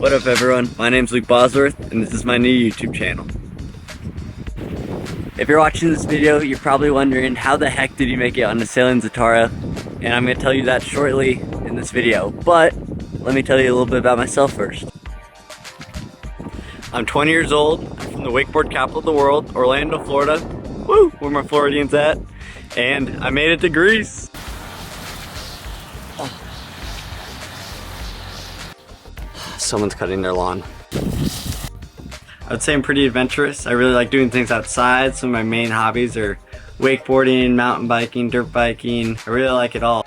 What up everyone, my name's Luke Bosworth and this is my new YouTube channel. If you're watching this video, you're probably wondering how the heck did you make it on the Sailing Zatara, and I'm going to tell you that shortly in this video, but let me tell you a little bit about myself first. I'm 20 years old, I'm from the wakeboard capital of the world, Orlando, Florida, woo, where my Floridians at, and I made it to Greece. Someone's cutting their lawn. I would say I'm pretty adventurous. I really like doing things outside. Some of my main hobbies are wakeboarding, mountain biking, dirt biking. I really like it all.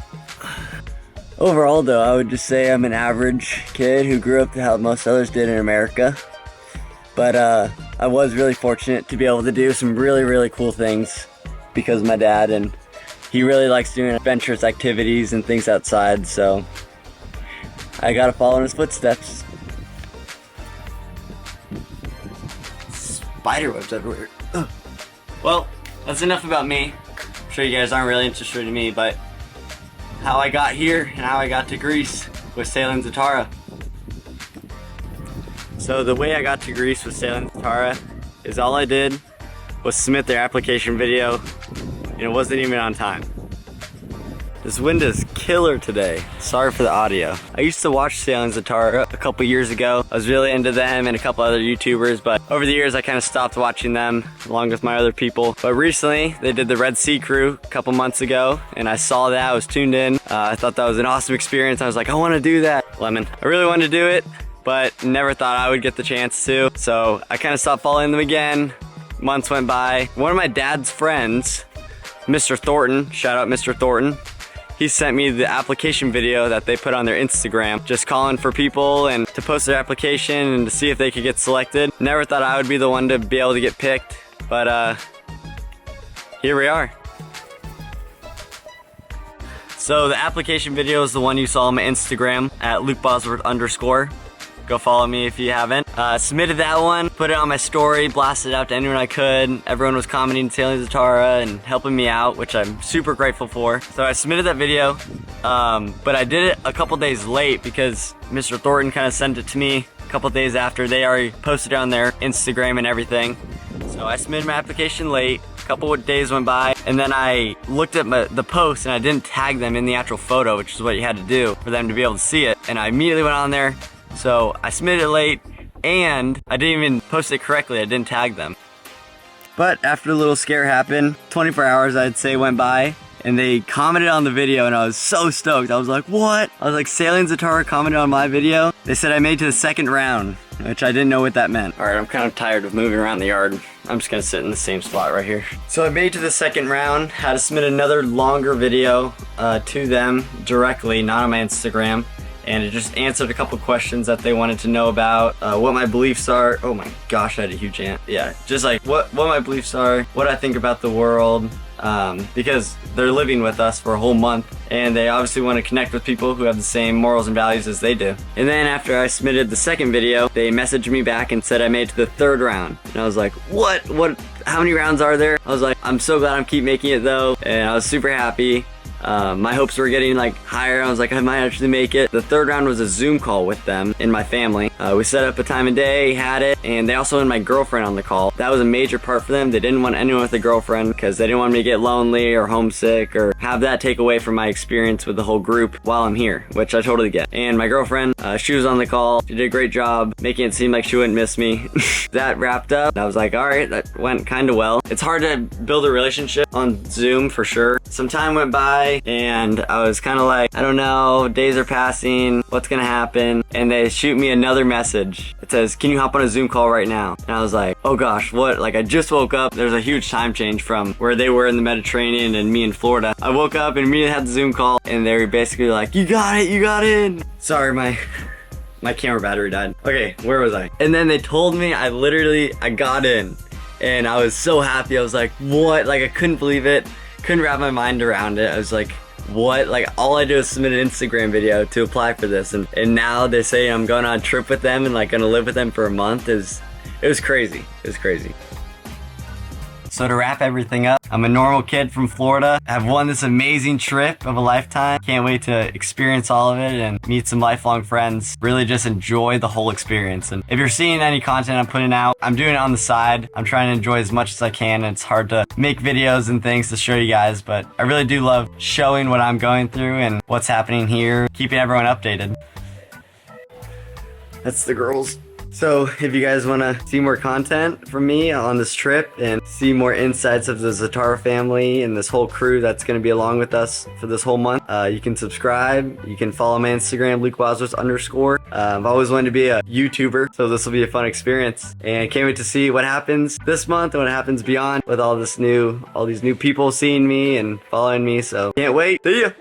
Overall though, I would just say I'm an average kid who grew up how most others did in America. But I was really fortunate to be able to do some really cool things because of my dad, and he really likes doing adventurous activities and things outside, so I gotta follow in his footsteps. Spiderwebs everywhere. Ugh. Well, that's enough about me. I'm sure you guys aren't really interested in me, but how I got here and how I got to Greece with Sailing Zatara. So the way I got to Greece with Sailing Zatara is all I did was submit their application video, and it wasn't even on time. This wind is killer today. Sorry for the audio. I used to watch Sailing Zatara a couple years ago. I was really into them and a couple other YouTubers, but over the years I kind of stopped watching them along with my other people. But recently they did the Red Sea Crew a couple months ago, and I saw that, I was tuned in. I thought that was an awesome experience. I was like, I want to do that. Lemon. I really wanted to do it, but never thought I would get the chance to. So I kind of stopped following them again. Months went by. One of my dad's friends, Mr. Thornton, shout out Mr. Thornton, he sent me the application video that they put on their Instagram, just calling for people and to post their application and to see if they could get selected. Never thought I would be the one to be able to get picked, but here we are. So the application video is the one you saw on my Instagram at LukeBosworth_. Go follow me if you haven't. Submitted that one, put it on my story, blasted it out to anyone I could. Everyone was commenting Sailing Zatara and helping me out, which I'm super grateful for. So I submitted that video, but I did it a couple days late because Mr. Thornton kind of sent it to me a couple days after. They already posted it on their Instagram and everything. So I submitted my application late. A couple of days went by, and then I looked at the post and I didn't tag them in the actual photo, which is what you had to do for them to be able to see it. And I immediately went on there. So I submitted it late, and I didn't even post it correctly. I didn't tag them. But after a little scare happened, 24 hours I'd say went by, and they commented on the video, and I was so stoked. I was like, what? I was like, Sailing Zatara commented on my video? They said I made it to the second round, which I didn't know what that meant. All right, I'm kind of tired of moving around the yard. I'm just gonna sit in the same spot right here. So I made it to the second round, had to submit another longer video to them directly, not on my Instagram. And it just answered a couple questions that they wanted to know about, what my beliefs are. Oh my gosh, I had a huge ant. Yeah, just like what my beliefs are, what I think about the world, because they're living with us for a whole month, and they obviously want to connect with people who have the same morals and values as they do. And then after I submitted the second video, they messaged me back and said I made it to the third round. And I was like, what, how many rounds are there? I was like, I'm so glad I'm keep making it though, and I was super happy. My hopes were getting like higher. I was like, I might actually make it. The third round was a Zoom call with them and my family. We set up a time and day, had it, and they also had my girlfriend on the call. That was a major part for them. They didn't want anyone with a girlfriend because they didn't want me to get lonely or homesick or have that take away from my experience with the whole group while I'm here, which I totally get. And my girlfriend, she was on the call. She did a great job making it seem like she wouldn't miss me. That wrapped up. I was like, all right, that went kind of well. It's hard to build a relationship on Zoom for sure. Some time went by, and I was kind of like, I don't know, days are passing, what's gonna happen? And they shoot me another message. It says, can you hop on a Zoom call right now? And I was like, oh gosh, what? Like I just woke up. There's a huge time change from where they were in the Mediterranean and me in Florida. I woke up and immediately had the Zoom call, and they were basically like, you got it, you got in. Sorry, my camera battery died. Okay, where was I? And then they told me I got in, and I was so happy. I was like, what? Like I couldn't believe it. Couldn't wrap my mind around it. I was like, what? Like all I do is submit an Instagram video to apply for this, and now they say I'm going on a trip with them and like gonna live with them for a month. It was crazy. It was crazy. So to wrap everything up, I'm a normal kid from Florida. I've won this amazing trip of a lifetime. Can't wait to experience all of it and meet some lifelong friends. Really just enjoy the whole experience. And if you're seeing any content I'm putting out, I'm doing it on the side. I'm trying to enjoy as much as I can. And it's hard to make videos and things to show you guys, but I really do love showing what I'm going through and what's happening here, keeping everyone updated. That's the girls. So if you guys want to see more content from me on this trip and see more insights of the Zatara family and this whole crew that's going to be along with us for this whole month, you can subscribe. You can follow my Instagram, LukeBosworth_. I've always wanted to be a YouTuber, so this will be a fun experience. And can't wait to see what happens this month and what happens beyond with all these new people seeing me and following me. So can't wait. See ya.